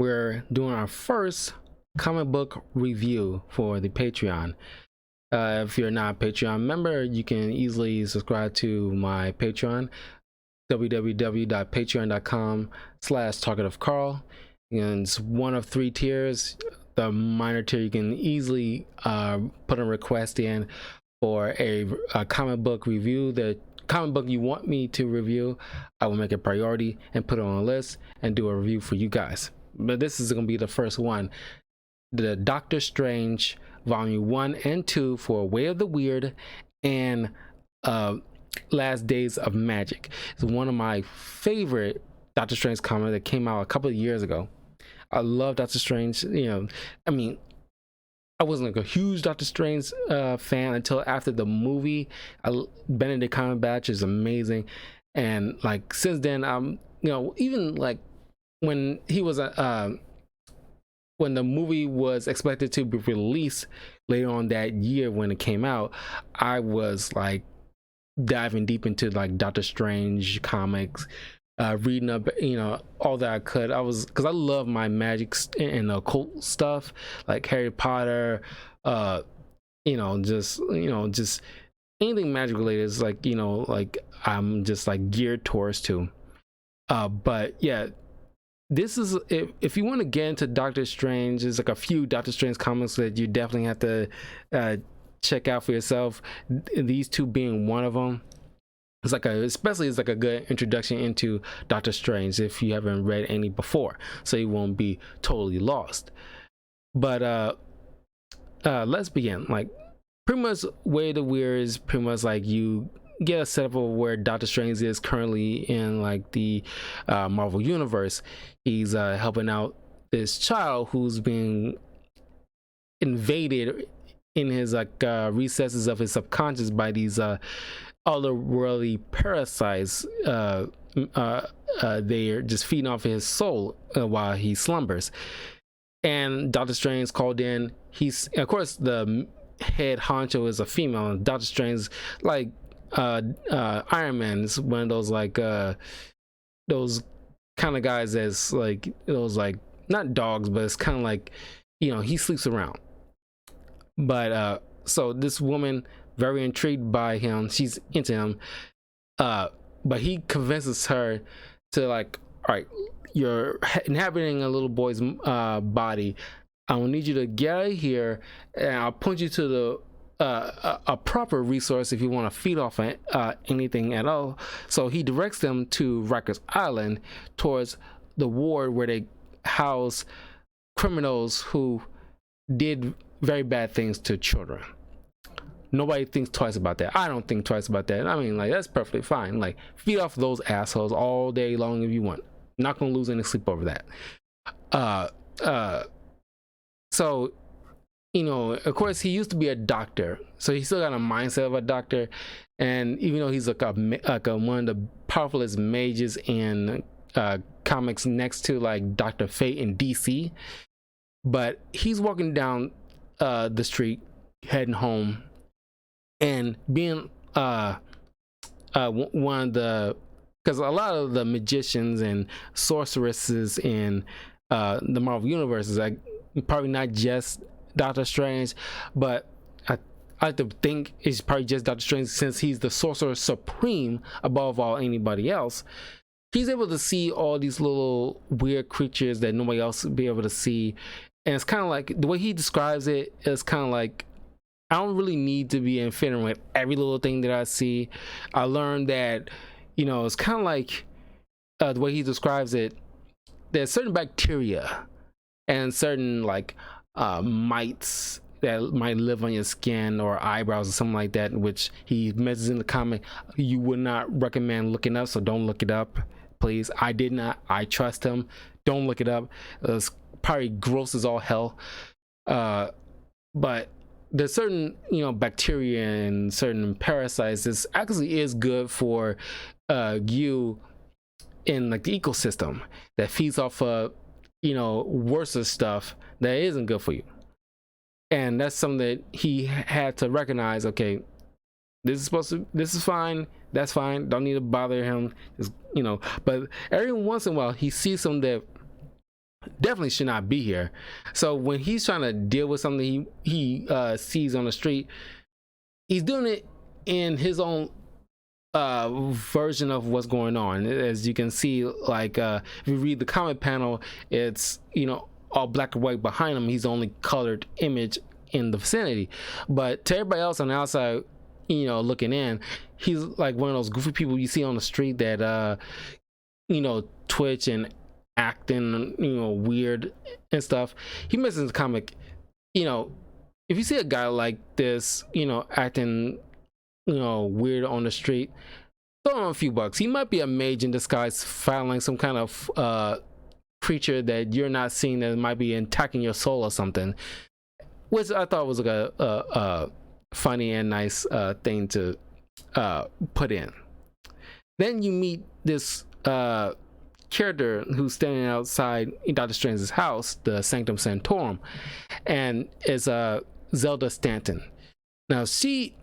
we're doing our first comic book review for the Patreon. If you're not a Patreon member, you can easily subscribe to my Patreon, www.patreon.com/talkativecarl. And it's one of three tiers. The minor tier, you can easily put a request in for a comic book review. The comic book you want me to review, I will make a priority and put it on a list and do a review for you guys. But this is going to be the first one, the Doctor Strange Volume 1 and 2 for Way of the Weird and Last Days of Magic. It's one of my favorite Doctor Strange comics that came out a couple of years ago. I love Doctor Strange. I wasn't like a huge Doctor Strange fan until after the movie. Benedict Cumberbatch is amazing, and like since then, even like when he was when the movie was expected to be released later on that year when it came out, I was like diving deep into like Doctor Strange comics, reading up, all that I could. Because I love my magic and occult stuff, like Harry Potter, just anything magic related is like, like I'm just like geared towards too. But yeah, this is, if you want to get into Doctor Strange, there's like a few Doctor Strange comics that you definitely have to check out for yourself. These two being one of them. It's like it's like a good introduction into Doctor Strange if you haven't read any before, so you won't be totally lost. But let's begin. Like, pretty much Way of the Weird is pretty much like you get a setup of where Doctor Strange is currently in like the Marvel universe. He's helping out this child who's being invaded in his like recesses of his subconscious by these otherworldly parasites. They're just feeding off his soul while he slumbers. And Doctor Strange called in. He's, of course, the head honcho is a female. And Doctor Strange, like Iron Man, is one of those like those kind of guys that's like those like not dogs, but it's kind of like he sleeps around. But so this woman, very intrigued by him, she's into him, but he convinces her to like, all right, you're inhabiting a little boy's body. I will need you to get out of here, and I'll point you to the a proper resource if you want to feed off anything at all. So he directs them to Rikers Island, towards the ward where they house criminals who did very bad things to children. Nobody thinks twice about that. I don't think twice about that. I mean, like, that's perfectly fine. Like, feed off those assholes all day long if you want. Not gonna lose any sleep over that. So, of course, he used to be a doctor, so he still got a mindset of a doctor. And even though he's like one of the powerfulest mages in comics, next to like Dr. Fate in DC, but he's walking down the street heading home, and being one of the, because a lot of the magicians and sorceresses in the Marvel universe is like probably not just Doctor Strange, but I like to think it's probably just Doctor Strange, since he's the sorcerer supreme above all anybody else. He's able to see all these little weird creatures that nobody else would be able to see. And it's kind of like, the way he describes it is kind of like, I don't really need to be infidel with every little thing that I see. I learned that, it's kind of like the way he describes it, there's certain bacteria and certain like mites that might live on your skin or eyebrows or something like that, which he mentions in the comic. You would not recommend looking up, so don't look it up, please. I did not. I trust him. Don't look it up. It's probably gross as all hell. But there's certain bacteria and certain parasites. This actually is good for you in like the ecosystem, that feeds off of worse stuff that isn't good for you. And that's something that he had to recognize. Okay, this is fine, that's fine, don't need to bother him. But every once in a while he sees something that definitely should not be here. So when he's trying to deal with something he sees on the street, he's doing it in his own version of what's going on. As you can see, like if you read the comment panel, it's, you know, all black and white behind him. He's the only colored image in the vicinity, but to everybody else on the outside, you know, looking in, he's like one of those goofy people you see on the street that you know, twitch and acting, you know, weird and stuff. He mentions the comic, you know, if you see a guy like this, you know, acting, you know, weird on the street, throw him a few bucks. He might be a mage in disguise, filing some kind of creature that you're not seeing that might be attacking your soul or something, which I thought was like a funny and nice thing to put in. Then you meet this character who's standing outside Doctor Strange's house, the Sanctum Sanctorum, and is Zelda Stanton. Now she,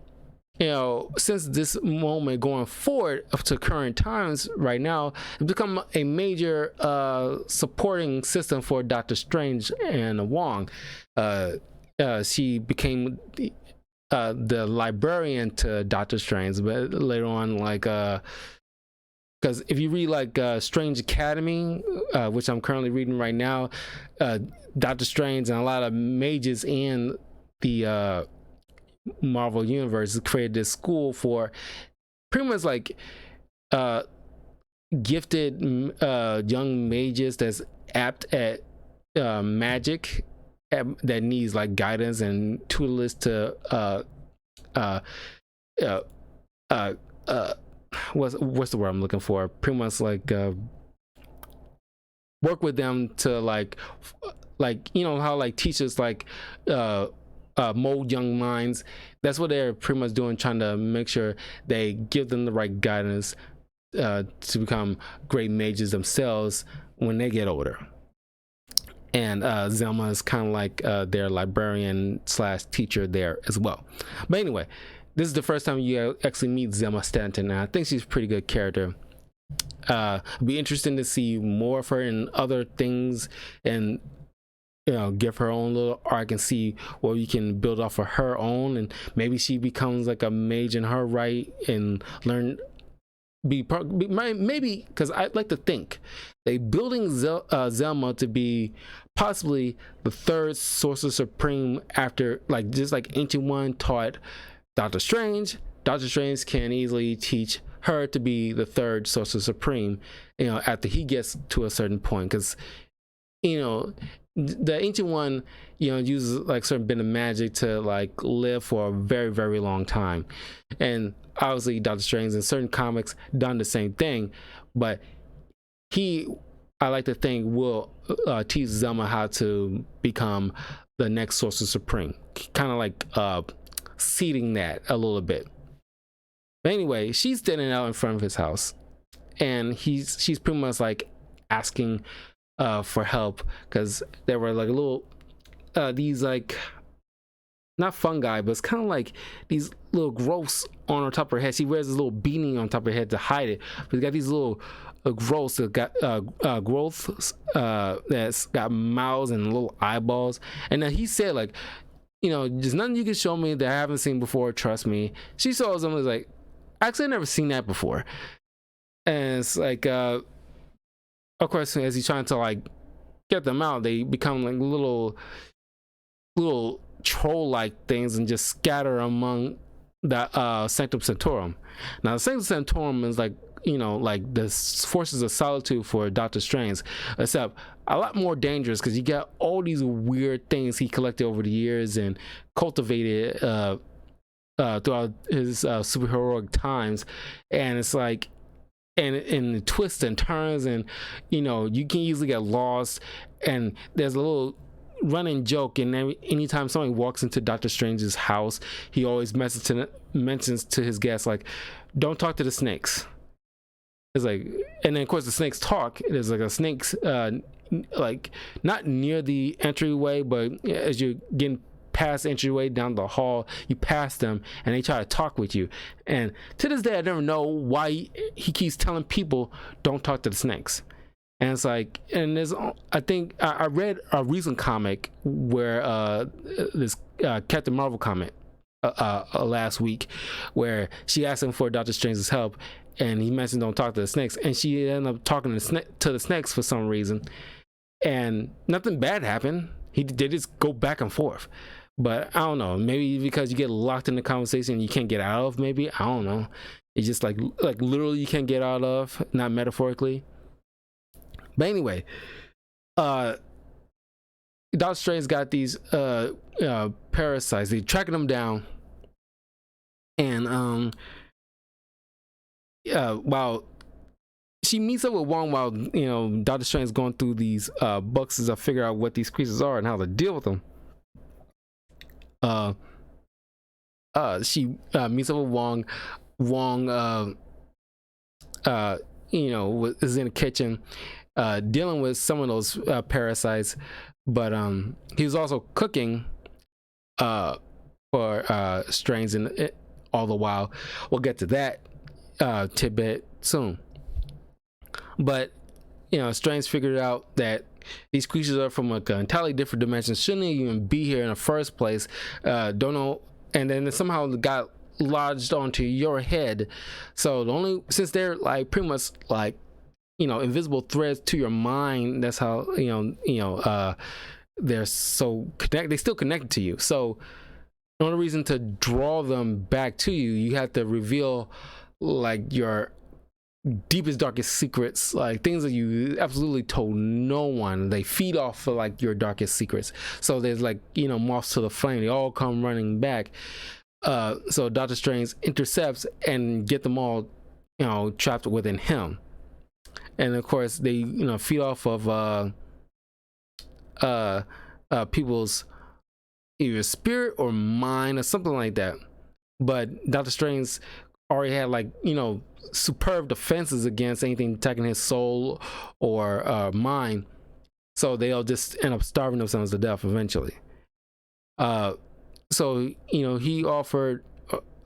you know, since this moment going forward up to current times right now, it's become a major supporting system for Doctor Strange and Wong. She became the librarian to Doctor Strange, but later on, like because if you read like Strange Academy, which I'm currently reading right now, Doctor Strange and a lot of mages in the Marvel universe created this school for pretty much like gifted young mages that's apt at magic, that needs like guidance and tutelage to what's the word I'm looking for? Pretty much like work with them to like you know how like teachers like mold young minds. That's what they're pretty much doing, trying to make sure they give them the right guidance to become great mages themselves when they get older. And Zelma is kind of like their librarian slash teacher there as well. But anyway, this is the first time you actually meet Zelma Stanton, and I think she's a pretty good character. It'd be interesting to see more of her in other things, and you know, give her own little arc and see what you can build off of her own, and maybe she becomes like a mage in her right and learn maybe, because I like to think they building Zelma to be possibly the third Sorcerer Supreme after, like, just like Ancient One taught Doctor Strange. Doctor Strange can easily teach her to be the third Sorcerer Supreme, you know, after he gets to a certain point, because you know the Ancient One, you know, uses like certain bit of magic to like live for a very, very long time. And obviously Doctor Strange in certain comics done the same thing, but he, I like to think, will teach Zelma how to become the next Sorcerer Supreme, kind of like seeding that a little bit. But anyway, she's standing out in front of his house, and she's pretty much like asking for help, because there were like a little these like, not fungi, but it's kind of like these little growths on her top of her head. She wears this little beanie on top of her head to hide it, but it's got these little growths that got growths that's got mouths and little eyeballs. And then he said, like, you know, there's nothing you can show me that I haven't seen before, trust me. She saw something like, actually I've never seen that before. And it's like of course, as he's trying to like get them out, they become like little troll-like things and just scatter among the Sanctum Sanctorum. Now, the Sanctum Sanctorum is like, you know, like the forces of solitude for Doctor Strange, except a lot more dangerous, because you got all these weird things he collected over the years and cultivated throughout his superheroic times, and it's like, and twists and turns, and you know, you can easily get lost. And there's a little running joke, and anytime somebody walks into Doctor Strange's house, he always mentions to his guests, like, don't talk to the snakes. It's like, and then of course the snakes talk. There's like a snakes like not near the entryway, but as you're getting past the entryway down the hall, you pass them and they try to talk with you. And to this day I never know why he keeps telling people don't talk to the snakes. And it's like, and there's, I think I read a recent comic where this Captain Marvel comic last week, where she asked him for Doctor Strange's help, and he mentioned don't talk to the snakes, and she ended up talking to the snakes for some reason, and nothing bad happened. They just go back and forth. But I don't know, maybe because you get locked in the conversation you can't get out of, maybe, I don't know. It's just like literally you can't get out of, not metaphorically. But anyway, Doctor Strange got these parasites. They're tracking them down, and while she meets up with Wong, while Doctor Strange is going through these books to figure out what these creatures are and how to deal with them. She meets up with Wong. Wong, is in the kitchen, dealing with some of those parasites, but he was also cooking for Strange, and all the while. We'll get to that tidbit soon. But Strange figured out that these creatures are from like an entirely different dimension, shouldn't even be here in the first place. Don't know, and then somehow got lodged onto your head. So since they're like pretty much like invisible threads to your mind, that's how they're so connected. They still connected to you. So the only reason to draw them back to you, you have to reveal like your deepest, darkest secrets, like things that you absolutely told no one. They feed off of like your darkest secrets. So there's like moths to the flame. They all come running back. So Doctor Strange intercepts and get them all trapped within him. And of course they feed off of people's either spirit or mind or something like that. But Doctor Strange already had like superb defenses against anything attacking his soul or mind, so they'll just end up starving themselves to death eventually. So he offered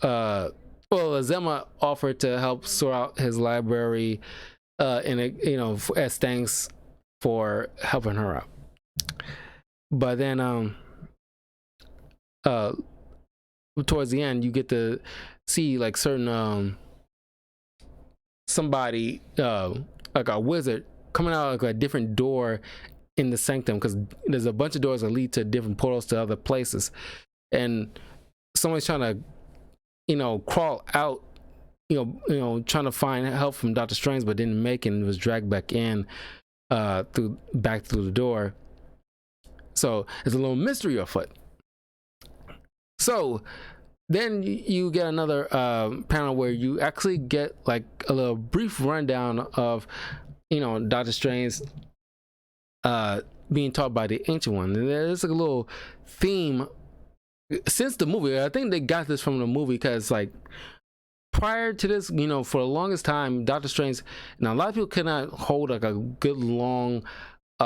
Zema offered to help sort out his library as thanks for helping her out. But then towards the end you get to see like certain somebody like a wizard coming out like a different door in the sanctum, because there's a bunch of doors that lead to different portals to other places, and someone's trying to crawl out, trying to find help from Doctor Strange, but didn't make it and was dragged back in through the door. So there's a little mystery afoot. So then you get another panel where you actually get like a little brief rundown of Doctor Strange being taught by the Ancient One. And there's like a little theme since the movie. I think they got this from the movie, because like prior to this, for the longest time, Doctor Strange, now a lot of people could not hold like a good long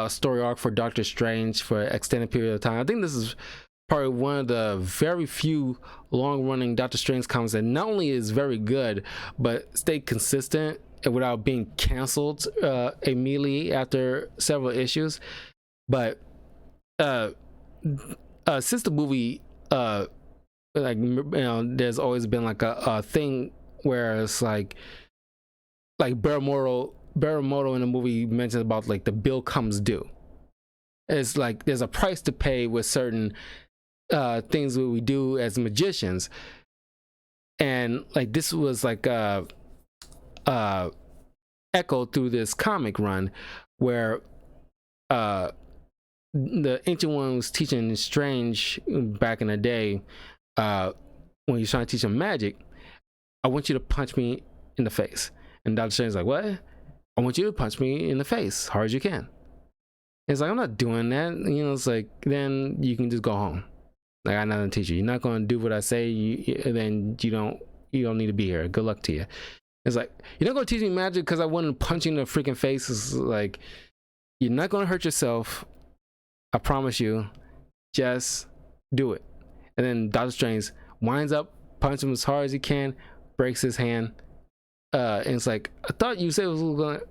story arc for Doctor Strange for an extended period of time. I think this is probably one of the very few long-running Doctor Strange comics that not only is very good, but stay consistent without being canceled immediately after several issues. But since the movie, there's always been like a thing where it's like Barrymore in the movie mentions about like the bill comes due. It's like there's a price to pay with certain things that we do as magicians, and like this was like echoed through this comic run where the Ancient One was teaching Strange back in the day, when he was trying to teach him magic. I want you to punch me in the face. And Doctor Strange's like, what? I want you to punch me in the face hard as you can. It's like, I'm not doing that. It's like, then you can just go home. Like, I got nothing to teach you. You're not going to do what I say. Then you don't need to be here. Good luck to you. It's like, you're not going to teach me magic because I want to punch you in the freaking face. It's like, you're not going to hurt yourself. I promise you. Just do it. And then Doctor Strange winds up, punches him as hard as he can, breaks his hand. And it's like, I thought you said it was going to,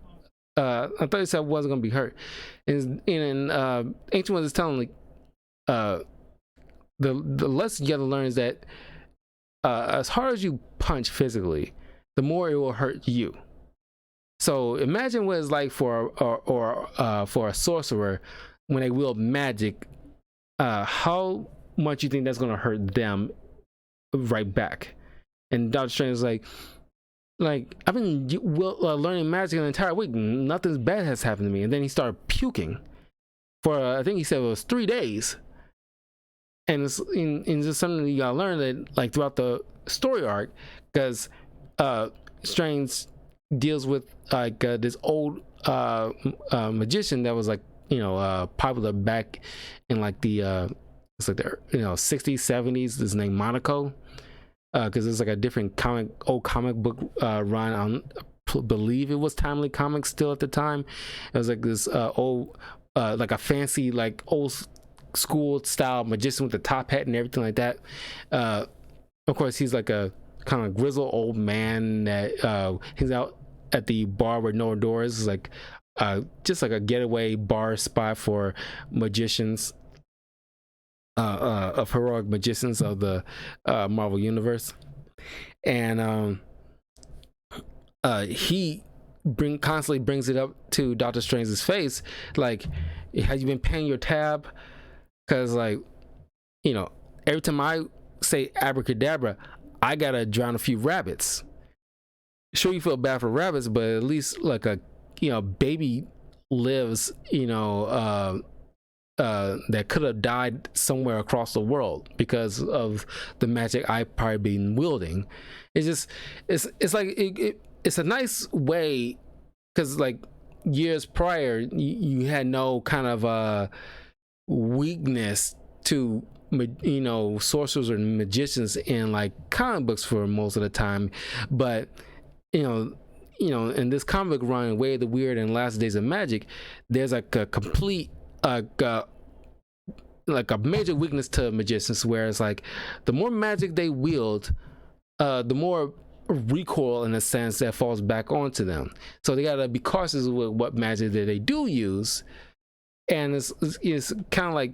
I thought he said wasn't gonna be hurt. And Ancient Ones is telling like the lesson you have to learn is that as hard as you punch physically, the more it will hurt you. So imagine what it's like for a sorcerer when they wield magic. How much you think that's gonna hurt them right back? And Doctor Strange is like I've been learning magic an entire week. Nothing bad has happened to me. And then he started puking for I think he said it was 3 days. And it's just something you gotta learn that like throughout the story arc, because Strange deals with like this old magician that was like popular back in like the it's like the 60s 70s. This named Monaco, because it's like a different old comic book run. I believe it was Timely Comics still at the time. It was like this old like a fancy like old school style magician with the top hat and everything like that. Of course he's like a kind of grizzled old man that he's out at the bar with no doors. It's like just like a getaway bar spot for magicians, of heroic magicians of the Marvel universe. And he constantly brings it up to Doctor Strange's face, like, have you been paying your tab? Because like every time I say abracadabra, I gotta drown a few rabbits. Sure, you feel bad for rabbits, but at least like a baby lives that could have died somewhere across the world because of the magic I probably been wielding. It's just it's like it's a nice way, because like years prior you had no kind of weakness to sorcerers or magicians in like comic books for most of the time. But in this comic run, Way of the Weird and Last Days of Magic, there's like a complete like a major weakness to magicians, where it's like the more magic they wield, the more recoil in a sense that falls back onto them. So they gotta be cautious with what magic that they do use. And it's kind of like,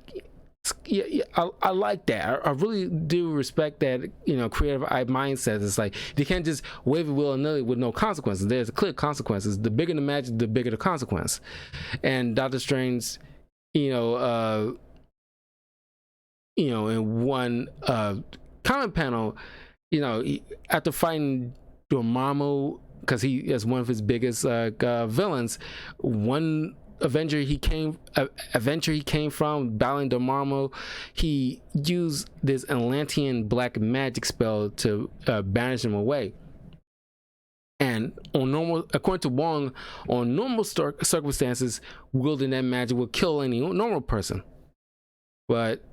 yeah, I like that. I really do respect that creative mindset. It's like they can't just wave a willy-nilly with no consequences. There's clear consequences. The bigger the magic, the bigger the consequence. And Doctor Strange, in one comic panel, after fighting Dormammu, because he is one of his biggest villains, one adventure he came from battling Dormammu, he used this Atlantean black magic spell to banish him away. And according to Wong, on normal circumstances, wielding that magic will kill any normal person. But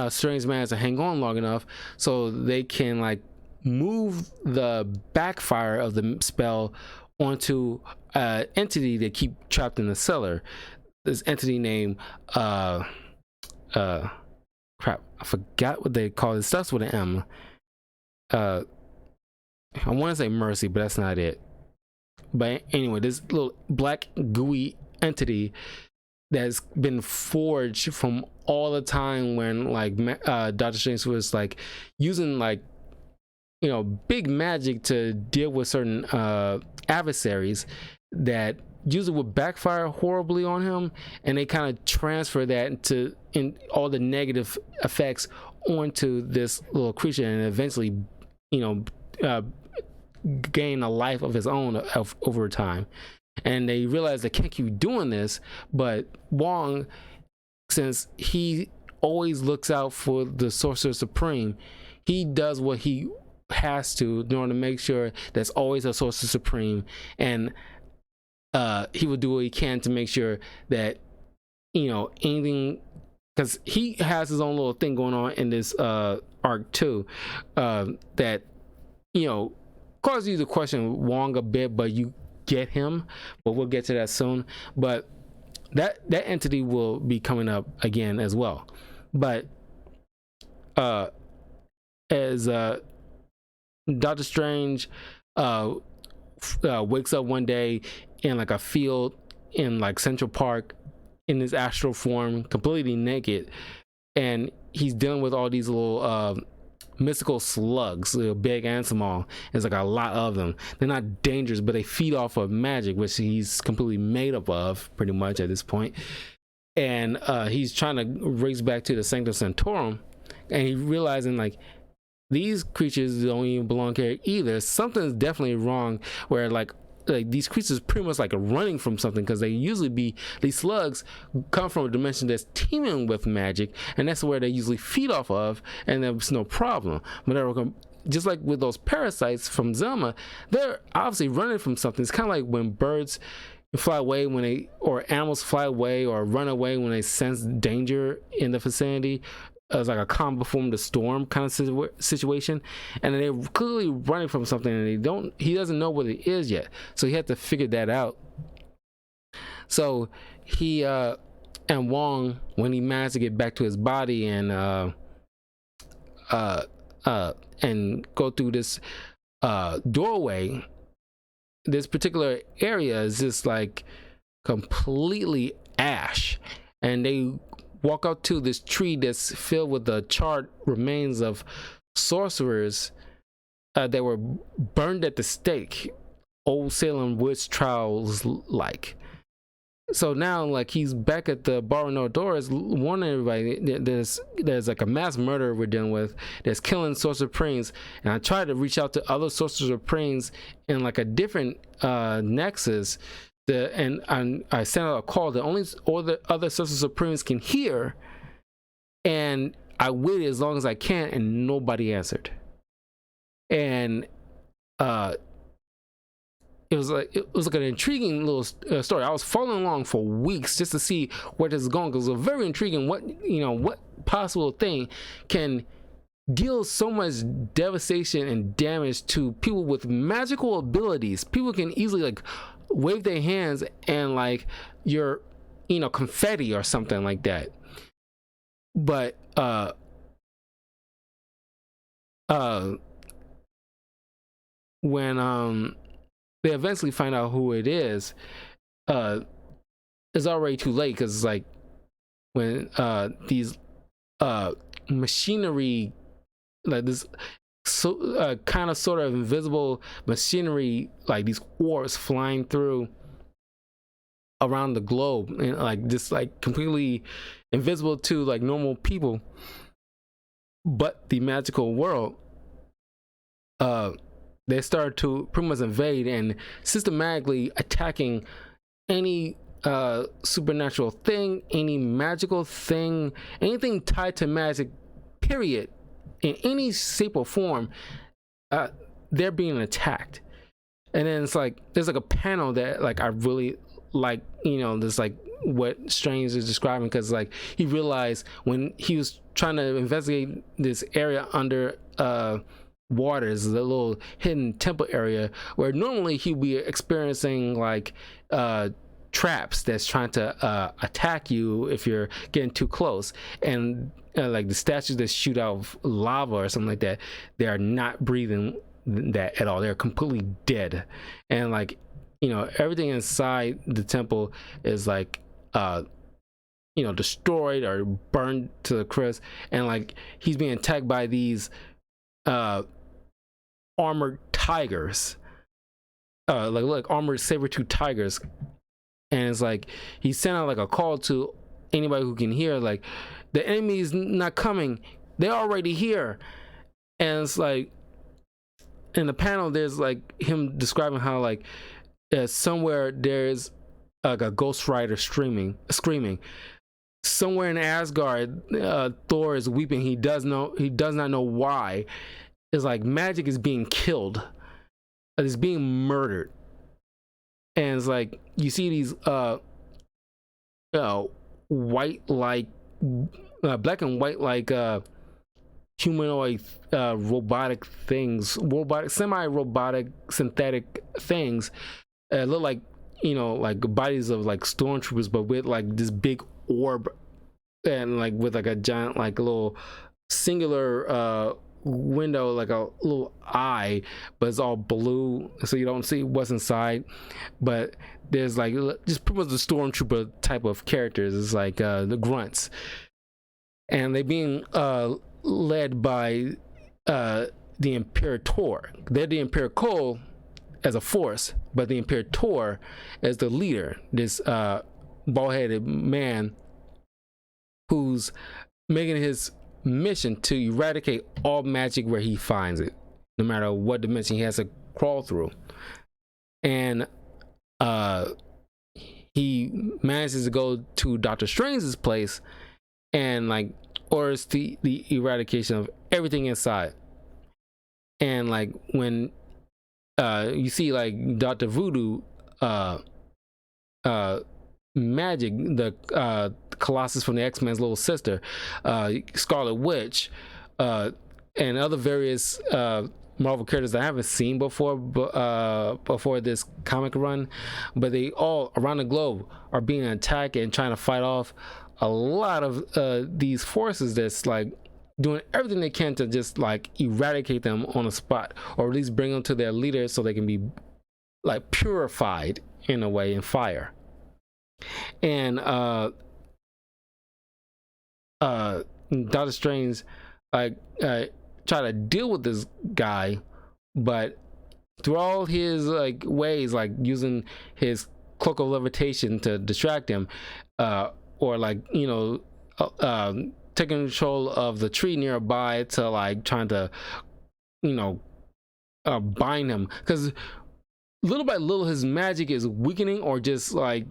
Strange managed to hang on long enough so they can like move the backfire of the spell onto an entity they keep trapped in the cellar. This entity named crap, I forgot what they call it. It starts with an M. I want to say Mercy, but that's not it. But anyway, this little black gooey entity that's been forged from all the time when like Doctor Strange was like using like big magic to deal with certain adversaries that usually would backfire horribly on him, and they kind of transfer that in all the negative effects onto this little creature, and eventually gain a life of his own over time. And they realize they can't keep doing this, but Wong, since he always looks out for the Sorcerer Supreme, he does what he has to in order to make sure there's always a Sorcerer Supreme, and he will do what he can to make sure that anything, because he has his own little thing going on in this arc too, that causes you to question Wong a bit, but you get him. But we'll get to that soon. But that entity will be coming up again as well. But as Doctor Strange wakes up one day in like a field in like Central Park in his astral form, completely naked, and he's dealing with all these little mystical slugs, big and small. There's like a lot of them. They're not dangerous, but they feed off of magic, which he's completely made up of pretty much at this point. And he's trying to race back to the Sanctum Sanctorum, and he realizing like these creatures don't even belong here either. Something's definitely wrong, where like these creatures pretty much like running from something, because they usually be, these slugs come from a dimension that's teeming with magic, and that's where they usually feed off of, and there's no problem. But they're just like with those parasites from Zelma, they're obviously running from something. It's kind of like when birds fly away when they, or animals fly away or run away when they sense danger in the vicinity. It's like a calm before the storm kind of situation, and they're clearly running from something, and he doesn't know what it is yet, so he had to figure that out. So he and Wong, when he managed to get back to his body and go through this doorway, this particular area is just like completely ash, and they walk out to this tree that's filled with the charred remains of sorcerers that were burned at the stake, old Salem witch trials like. So now, like, he's back at the bar with no doors, warning everybody there's like a mass murder we're dealing with that's killing Sorcerer Supremes. And I tried to reach out to other Sorcerer Supremes in like a different nexus. And I sent out a call that only all the other Sorcerer Supremes can hear, and I waited as long as I can, and nobody answered. And it was like an intriguing little story. I was following along for weeks just to see where this is going, because it was very intriguing. What possible thing can deal so much devastation and damage to people with magical abilities? People can easily like wave their hands and like you're confetti or something like that. But when they eventually find out who it is, it's already too late, because it's like when these machinery, like this kind of sort of invisible machinery, like these orbs flying through around the globe, and like just like completely invisible to like normal people, but the magical world, they started to pretty much invade and systematically attacking any supernatural thing, any magical thing, anything tied to magic, period, in any shape or form. They're being attacked. And then it's like there's like a panel that like I really like, this like what Strange is describing, because like he realized when he was trying to investigate this area under waters, the little hidden temple area, where normally he'd be experiencing like traps that's trying to attack you if you're getting too close, and like the statues that shoot out lava or something like that, they are not breathing that at all. They're completely dead, and like everything inside the temple is like destroyed or burned to the crisp, and like he's being attacked by these armored tigers, like armored saber-tooth tigers. And it's like he sent out like a call to anybody who can hear, like, the enemy is not coming, they're already here. And it's like in the panel there's like him describing how like somewhere there's like a ghost rider screaming. Somewhere in Asgard, Thor is weeping. He does not know why. It's like magic is being killed, it's being murdered. And it's like you see these white, like black and white, like humanoid robotic things, semi-robotic synthetic things, look like like bodies of like stormtroopers, but with like this big orb, and like with like a giant, like a little singular window, like a little eye, but it's all blue, so you don't see what's inside. But there's like just pretty much the stormtrooper type of characters. It's like the grunts, and they being led by the Imperator. They're the Imperator as a force, but the Imperator as the leader. This bald-headed man who's making his mission to eradicate all magic where he finds it, no matter what dimension he has to crawl through. And he manages to go to Doctor Strange's place and like orders the eradication of everything inside. And like when you see like Dr. Voodoo Magic, the Colossus from the X-Men's little sister, Scarlet Witch, and other various Marvel characters that I haven't seen before this comic run, but they all around the globe are being attacked and trying to fight off a lot of these forces that's like doing everything they can to just like eradicate them on the spot, or at least bring them to their leaders so they can be like purified in a way in fire. And Doctor Strange like try to deal with this guy, but through all his like ways, like using his cloak of levitation to distract him, or like taking control of the tree nearby to like trying to bind him, because little by little his magic is weakening or just like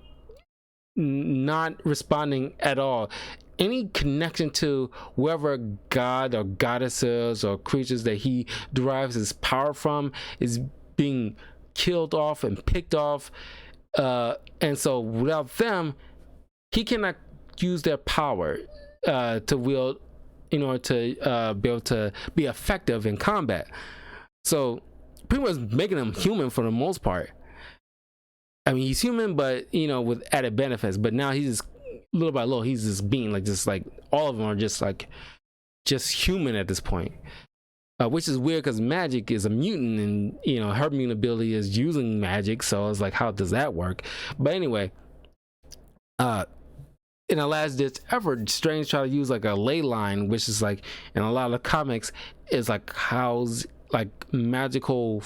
not responding at all. Any connection to whoever god or goddesses or creatures that he derives his power from is being killed off and picked off, and so without them he cannot use their power to wield in order to be able to be effective in combat. So pretty much making him human for the most part. I mean, he's human, but with added benefits. But now he's just little by little, he's just being like all of them are just human at this point, which is weird because Magic is a mutant, and her mutant ability is using magic. So it's like, how does that work? But anyway, in a last ditch effort, Strange tried to use like a ley line, which is like in a lot of comics is like how's like magical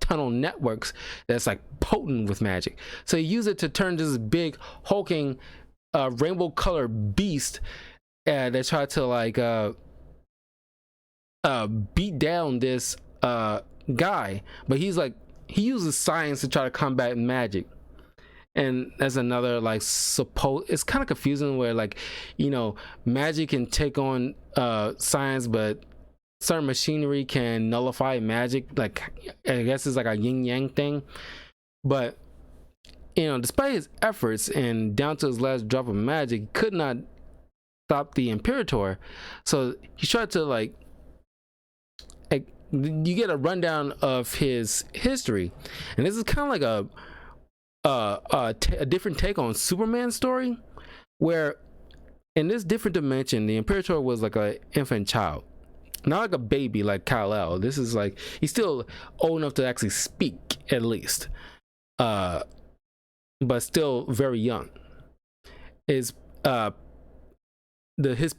tunnel networks that's like potent with magic. So he used it to turn this big hulking rainbow colored beast that tried to like beat down this guy, but he uses science to try to combat magic. And that's another like it's kind of confusing where like magic can take on science, but certain machinery can nullify magic. Like I guess it's like a yin yang thing. But despite his efforts and down to his last drop of magic, he could not stop the Imperator. So he tried to like you get a rundown of his history, and this is kind of like a different take on Superman's story, where in this different dimension the Imperator was like an infant child, not like a baby like Kal-El. This is like he's still old enough to actually speak at least, but still very young. His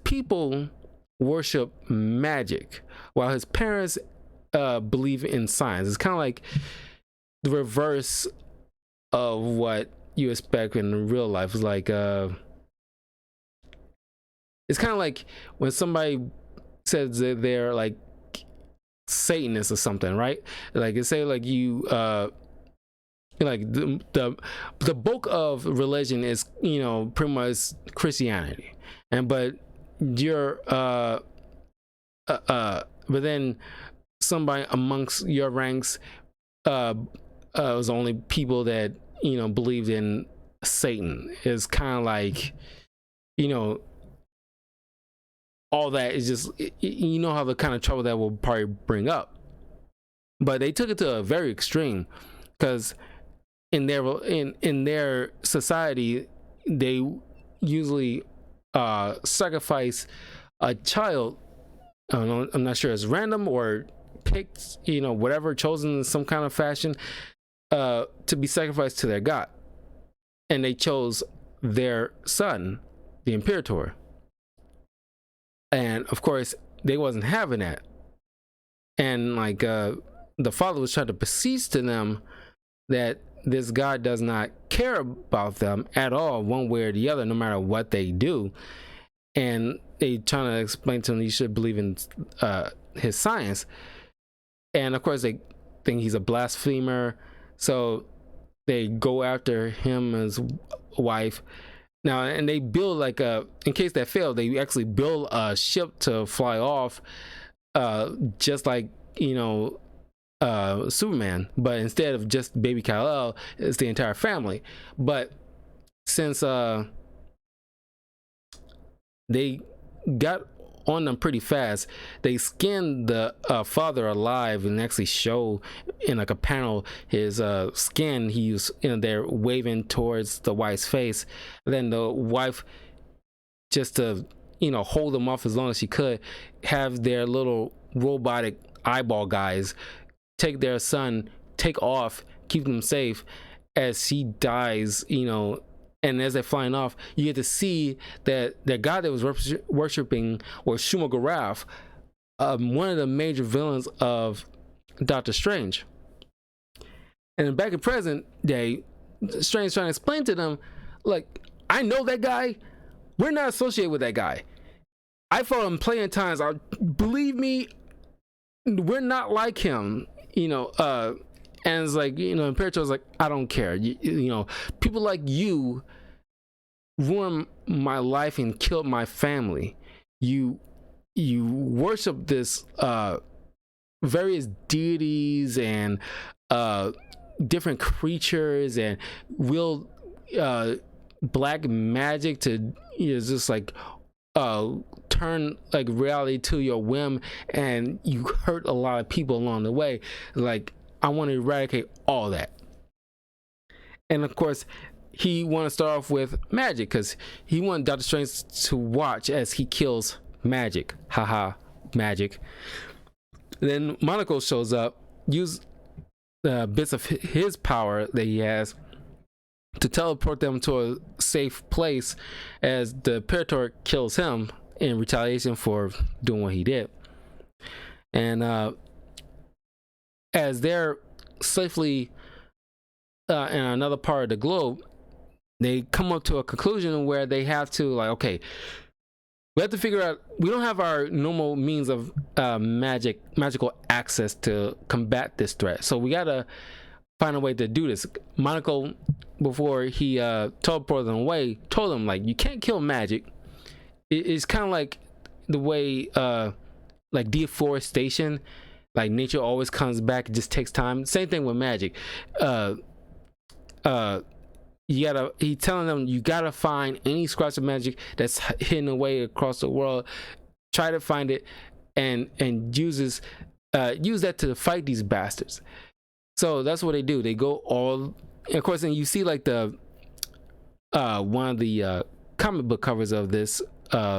people worship magic while his parents believe in science. It's kind of like the reverse of what you expect in real life. It's like it's kind of like when somebody says that they're like Satanists or something, right? Like say like you like the bulk of religion is pretty much Christianity, but you're but then somebody amongst your ranks was only people that believed in Satan. Is kind of like all that is just how the kind of trouble that will probably bring up. But they took it to a very extreme, because in their society they usually sacrifice a child I'm not sure it's random or picked, whatever, chosen in some kind of fashion, to be sacrificed to their god, and they chose their son, the Imperator. And of course, they wasn't having that, and like the father was trying to beseech to them that this God does not care about them at all, one way or the other, no matter what they do. And they trying to explain to him you should believe in his science. And of course, they think he's a blasphemer, so they go after him and his wife. Now, and they build like in case that failed, they actually build a ship to fly off, just like Superman, but instead of just baby Kal-El, it's the entire family. But since they got on them pretty fast, they skinned the father alive and actually show in like a panel his skin. He was there waving towards the wife's face. And then the wife, just to hold them off as long as she could, have their little robotic eyeball guys take their son, take off, keep them safe as he dies, and as they're flying off, you get to see that the god that was worshiping was Shuma-Gorath, one of the major villains of Doctor Strange. And then back in present day, Strange trying to explain to them, like, I know that guy. We're not associated with that guy. I fought him plenty of times. Believe me, we're not like him. And it's like, Imperator was like, I don't care. People like you ruined my life and killed my family. You worship this various deities and different creatures and wield black magic to just like turn like reality to your whim, and you hurt a lot of people along the way. Like, I want to eradicate all that. And of course, he want to start off with magic because he wanted Doctor Strange to watch as he kills magic. Haha, magic. Then Monaco shows up, use bits of his power that he has to teleport them to a safe place as the Imperator kills him in retaliation for doing what he did. And as they're safely in another part of the globe, they come up to a conclusion where they have to, like, okay, we have to figure out, we don't have our normal means of magical access to combat this threat, so we gotta find a way to do this. Monaco, before he teleported them away, told them, like, you can't kill magic. It's kind of like the way like deforestation, like nature always comes back, it just takes time. Same thing with magic. He's telling them, you gotta find any scratch of magic that's hidden away across the world, try to find it, and use that to fight these bastards. So that's what they do. They go all, of course, and you see like the one of the comic book covers of this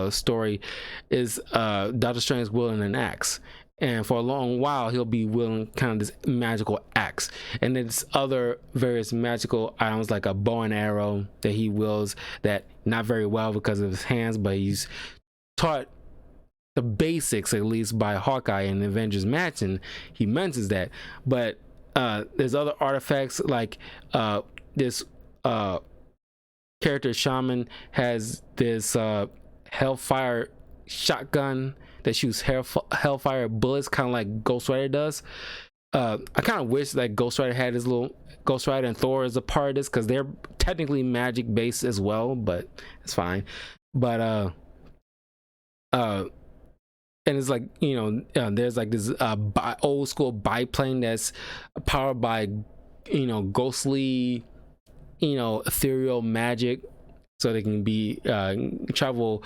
story is Doctor Strange wielding an axe, and for a long while he'll be wielding kind of this magical axe, and there's other various magical items like a bow and arrow that he wields, that not very well because of his hands, but he's taught the basics at least by Hawkeye in Avengers Match, and he mentions that. But there's other artifacts like this character Shaman has this hellfire shotgun that shoots hellfire bullets, kind of like Ghost Rider does. I kind of wish that Ghost Rider had his little Ghost Rider and Thor as a part of this, because they're technically magic based as well, but it's fine. But and it's like, there's like this old school biplane that's powered by ghostly ethereal magic, so they can be travel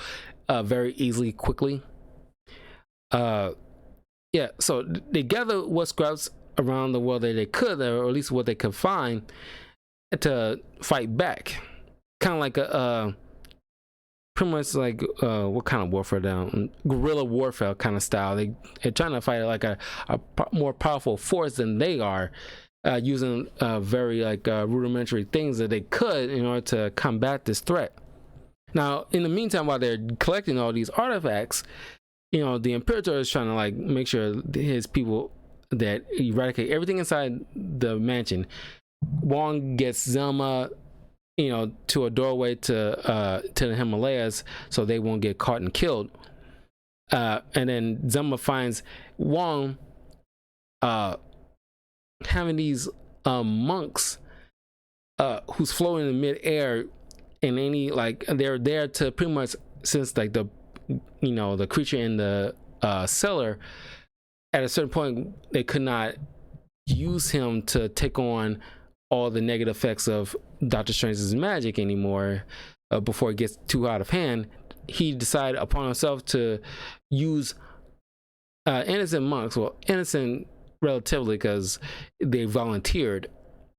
very easily, quickly. Yeah, so they gather what scraps around the world that they could, or at least what they could find, to fight back, kind of like pretty much like what kind of warfare down? Guerrilla warfare kind of style. They're trying to fight like a more powerful force than they are, using very like rudimentary things that they could in order to combat this threat. Now, in the meantime, while they're collecting all these artifacts, the Imperator is trying to like make sure his people that eradicate everything inside the mansion. Wong gets Zelma, to a doorway to the Himalayas so they won't get caught and killed. And then Zelma finds Wong having these monks who's floating in midair, and they're there to pretty much, since like the creature in the cellar, at a certain point they could not use him to take on all the negative effects of Doctor Strange's magic anymore, before it gets too out of hand. He decided upon himself to use innocent monks, well, innocent relatively because they volunteered,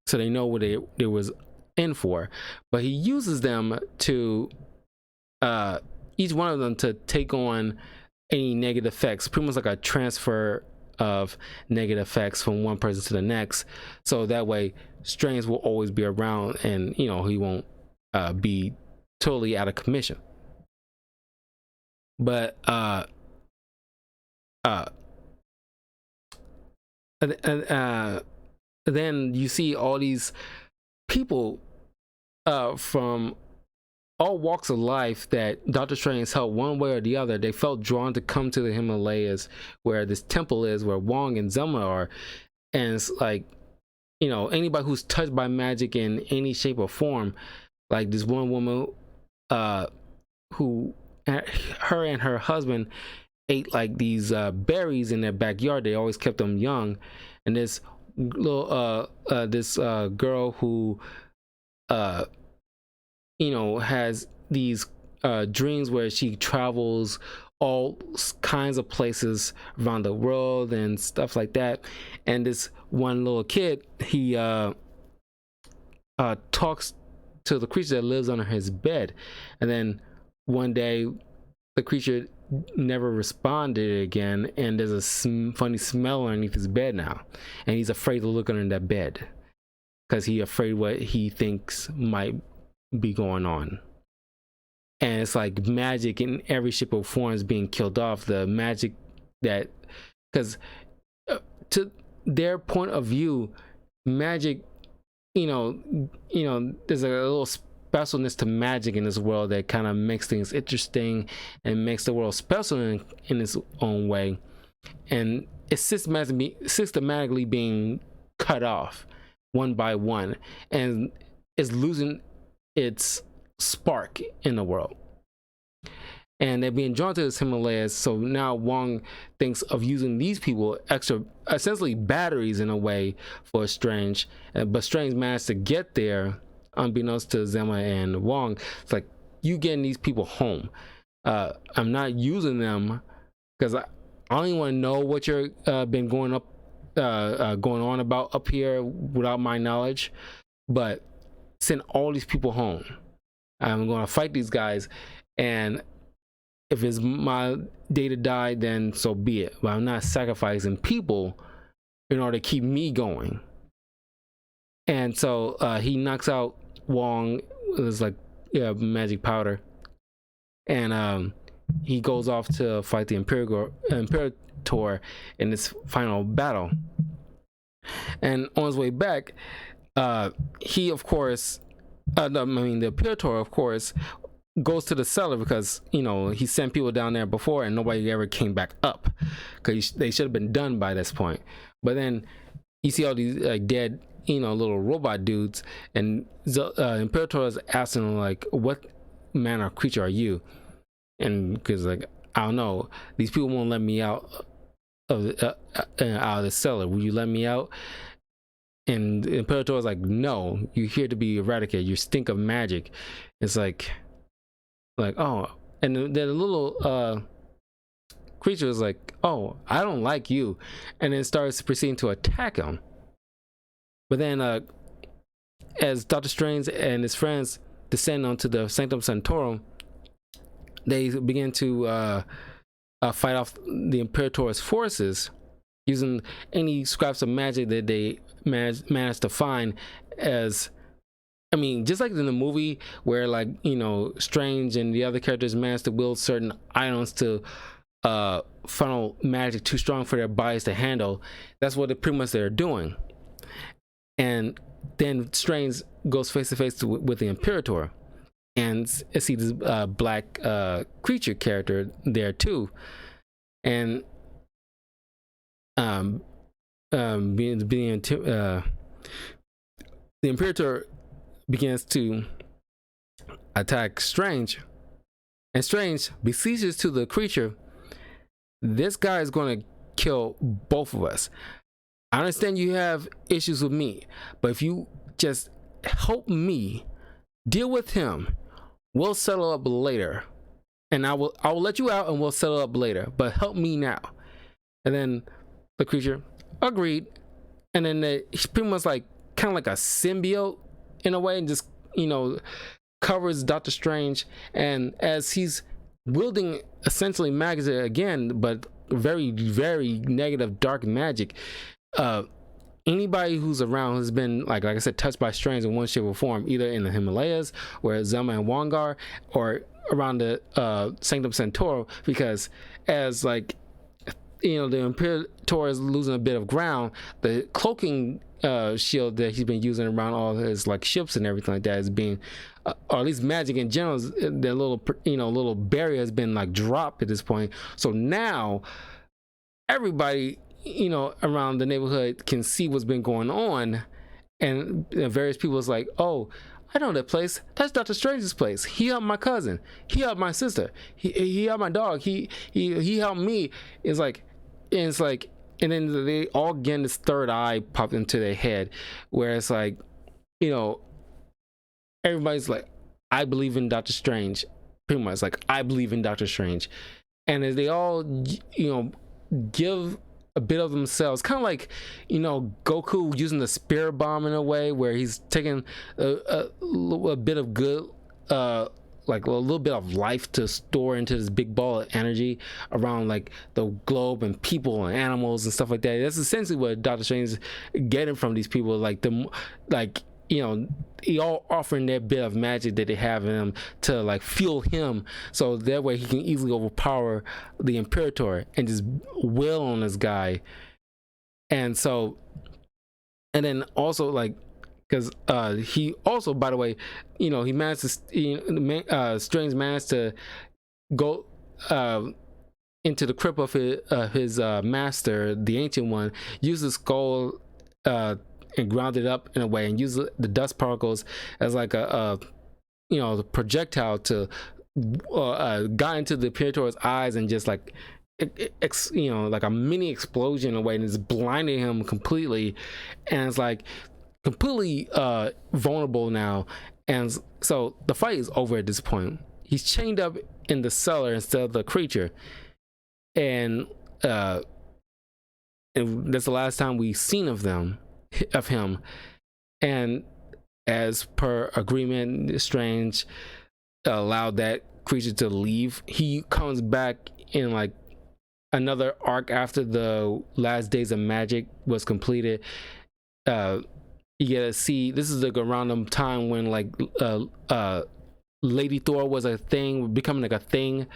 so they know what they was in for, but he uses them to each one of them to take on any negative effects, pretty much like a transfer of negative effects from one person to the next, so that way Strange will always be around, and he won't be totally out of commission. But then you see all these people from all walks of life that Doctor Strange helped one way or the other. They felt drawn to come to the Himalayas, where this temple is, where Wong and Zelma are, and it's like, anybody who's touched by magic in any shape or form. Like this one woman who, her and her husband ate like these berries in their backyard. They always kept them young. And this little girl who has these dreams where she travels all kinds of places around the world and stuff like that. And this one little kid, he talks to the creature that lives under his bed, and then one day the creature never responded again, and there's a funny smell underneath his bed now, and he's afraid to look under that bed because he's afraid what he thinks might be going on. And it's like magic in every shape or form is being killed off. The magic that, because to their point of view, magic, there's a little specialness to magic in this world that kind of makes things interesting and makes the world special in its own way. And it's systematically being cut off one by one, and it's losing its spark in the world. And they're being drawn to this Himalayas, so now Wong thinks of using these people, extra, essentially batteries in a way, for Strange. But Strange managed to get there, unbeknownst to Zelma and Wong. It's like, you getting these people home. I'm not using them because I don't even want to know what you're been going on about up here without my knowledge. But send all these people home. I'm going to fight these guys, and if it's my day to die, then so be it. But I'm not sacrificing people in order to keep me going. And so he knocks out Wong. It's like magic powder, and he goes off to fight the Imperator in this final battle. And on his way back, he of course, the Imperator of course goes to the cellar because he sent people down there before and nobody ever came back up because they should have been done by this point. But then you see all these dead little robot dudes, and Imperator is asking him like, what manner of creature are you? And because like, I don't know, these people won't let me out of the cellar. Will you let me out? And the Imperator is like, no, you're here to be eradicated. You stink of magic. It's like oh, and then the little creature is like, oh, I don't like you, and then starts proceeding to attack him. But then as Doctor Strange and his friends descend onto the Sanctum Sanctorum, they begin to fight off the Imperator's forces using any scraps of magic that they managed to find. As I mean, just like in the movie where, like, you know, Strange and the other characters managed to wield certain items to funnel magic too strong for their bodies to handle. That's what pretty much they're doing. And then Strange goes face to face with the Imperator, and see this black creature character there too, and the Imperator begins to attack Strange, and Strange beseeches to the creature, this guy is going to kill both of us. I understand you have issues with me, but if you just help me deal with him, we'll settle up later. And I will let you out and we'll settle up later, but help me now. And then the creature agreed. And then he's pretty much like kind of like a symbiote in a way, and just, you know, covers Doctor Strange. And as he's wielding essentially magic again, but very, very negative dark magic, anybody who's around has been like I said, touched by Strange in one shape or form, either in the Himalayas where Zelma and Wangar, or around the Sanctum Sanctorum, because as, like, you know, the Imperator is losing a bit of ground, the cloaking shield that he's been using around all his, like, ships and everything like that is being or at least magic in general, the little, you know, little barrier has been, like, dropped at this point. So now everybody, you know, around the neighborhood can see what's been going on, and various people is like, oh, I know that place. That's Doctor Strange's place. He helped my cousin. He helped my sister. He helped my dog. He helped me. It's like, and then they all again, this third eye popped into their head, where it's like, you know, everybody's like, I believe in Doctor Strange. Pretty much like, I believe in Doctor Strange, and as they all, you know, give a bit of themselves, kind of like, you know, Goku using the spirit bomb in a way, where he's taking a bit of good, like a little bit of life to store into this big ball of energy around, like, the globe and people and animals and stuff like that. That's essentially what Doctor Strange is getting from these people, like you know, he all offering that bit of magic that they have in him to, like, fuel him, so that way he can easily overpower the Imperator and just will on this guy. And so, and then also, like, because he also, by the way, you know, he managed to, you know, Strange managed to go into the crypt of his master, the Ancient One, use his skull and ground it up in a way, and use the dust particles as like a you know, the projectile to got into the Imperator's eyes, and just like you know, like a mini explosion in a way, and it's blinding him completely, and it's like completely vulnerable now. And so the fight is over at this point. He's chained up in the cellar instead of the creature, and that's the last time we've seen of him. And as per agreement, Strange allowed that creature to leave. He comes back in, like, another arc after the last days of magic was completed. You get to see, this is like around the time when, like, Lady Thor was a thing, becoming like a thing.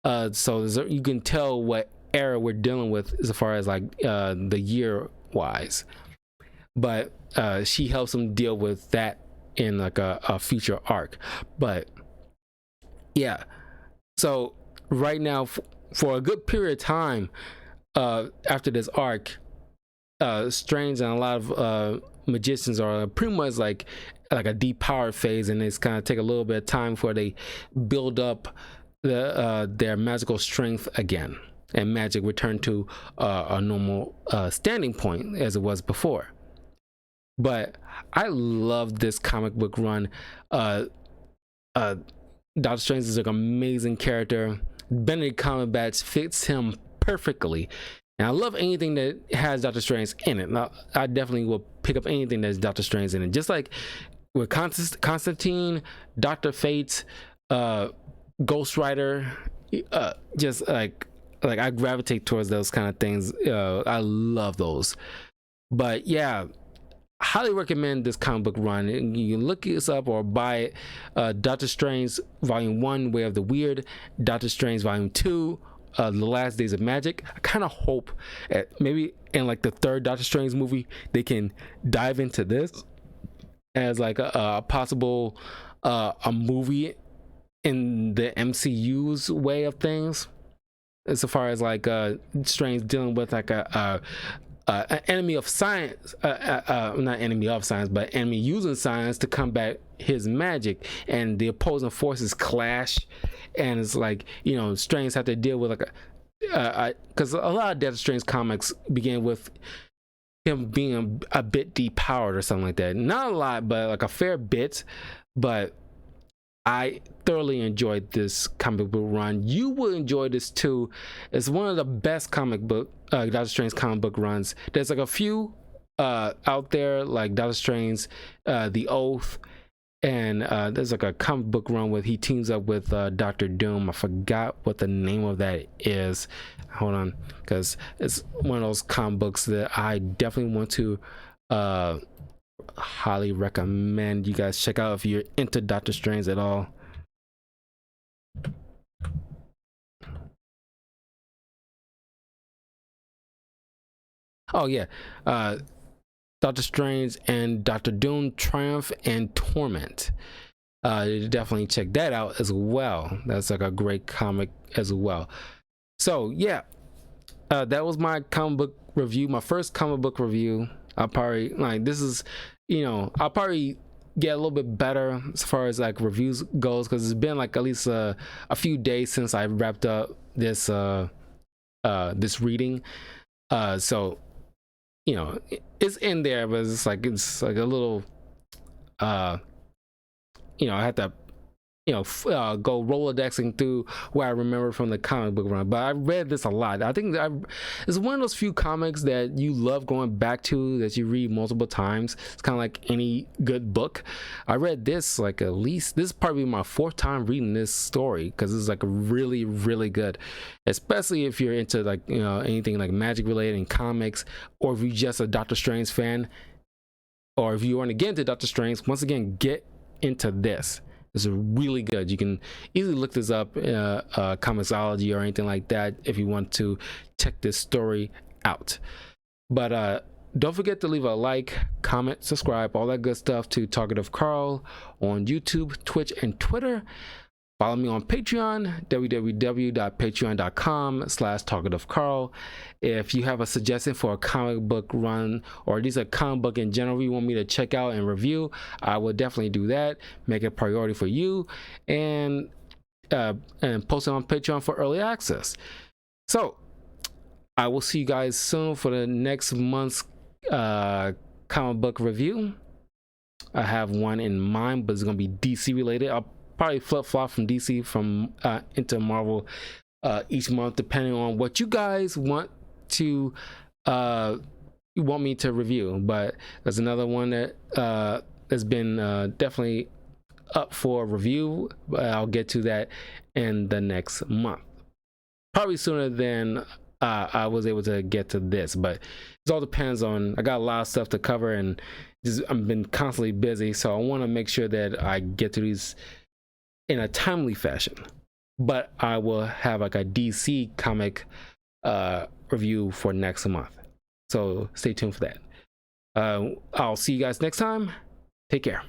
So you can tell what era we're dealing with as far as, like, the year wise. But she helps him deal with that in, like, a future arc. But yeah, so right now, for a good period of time after this arc, Strange and a lot of magicians are pretty much like a depowered phase, and it's kind of take a little bit of time before they build up their magical strength again, and magic return to a normal standing point as it was before. But I love this comic book run. Doctor Strange is like an amazing character. Benedict Cumberbatch fits him perfectly, and I love anything that has Doctor Strange in it. Now, I definitely will pick up anything that's Doctor Strange in it. Just like with Constantine, Dr. Fate, Ghost Rider, just like I gravitate towards those kind of things. I love those. But yeah, highly recommend this comic book run. You can look this up or buy it. Doctor Strange Volume 1, Way of the Weird, Doctor Strange Volume 2, The Last Days of Magic. I kind of hope maybe in like the third Doctor Strange movie they can dive into this as like a possible a movie in the MCU's way of things, as far as like Strange dealing with like an enemy of science, not enemy of science, but enemy using science to combat his magic, and the opposing forces clash, and it's like, you know, Strange have to deal with like because a lot of Death Strange comics begin with him being a bit depowered or something like that. Not a lot, but like a fair bit. But I thoroughly enjoyed this comic book run. You will enjoy this too. It's one of the best comic book Doctor Strange comic book runs. There's like a few out there, like Doctor Strange, The Oath, and there's like a comic book run where he teams up with Doctor Doom. I forgot what the name of that is. Hold on, because it's one of those comic books that I definitely want to highly recommend you guys check out if you're into Doctor Strange at all. Oh yeah, Doctor Strange and Doctor Doom, Triumph and Torment. Definitely check that out as well. That's like a great comic as well. So yeah, that was my comic book review, my first comic book review. I'll probably like, this is, you know, I'll probably get a little bit better as far as like reviews goes, because it's been like at least a few days since I wrapped up this this reading. So, you know, it's in there, but it's like a little you know, I had to, you know, go Rolodexing through what I remember from the comic book run. But I read this a lot. I think it's one of those few comics that you love going back to, that you read multiple times. It's kind of like any good book. I read this like at least, this is probably my fourth time reading this story, because it's like really, really good. Especially if you're into like, you know, anything like magic related in comics, or if you're just a Doctor Strange fan, or if you want to get into Doctor Strange, once again, get into this. It's really good. You can easily look this up, Comixology or anything like that, if you want to check this story out. But don't forget to leave a like, comment, subscribe, all that good stuff to Talkative Carl on YouTube, Twitch, and Twitter. Follow me on Patreon, www.patreon.com/talkativecarl. If you have a suggestion for a comic book run, or just a comic book in general you want me to check out and review, I will definitely do that. Make it a priority for you, and post it on Patreon for early access. So I will see you guys soon for the next month's comic book review. I have one in mind, but it's gonna be DC related. I'll probably flip-flop from DC into Marvel each month, depending on what you guys want to me to review. But there's another one that has been definitely up for review, but I'll get to that in the next month, probably sooner than I was able to get to this. But it all depends on, I got a lot of stuff to cover, and I've been constantly busy, so I want to make sure that I get to these in a timely fashion. But I will have like a DC comic review for next month, so stay tuned for that. I'll see you guys next time. Take care.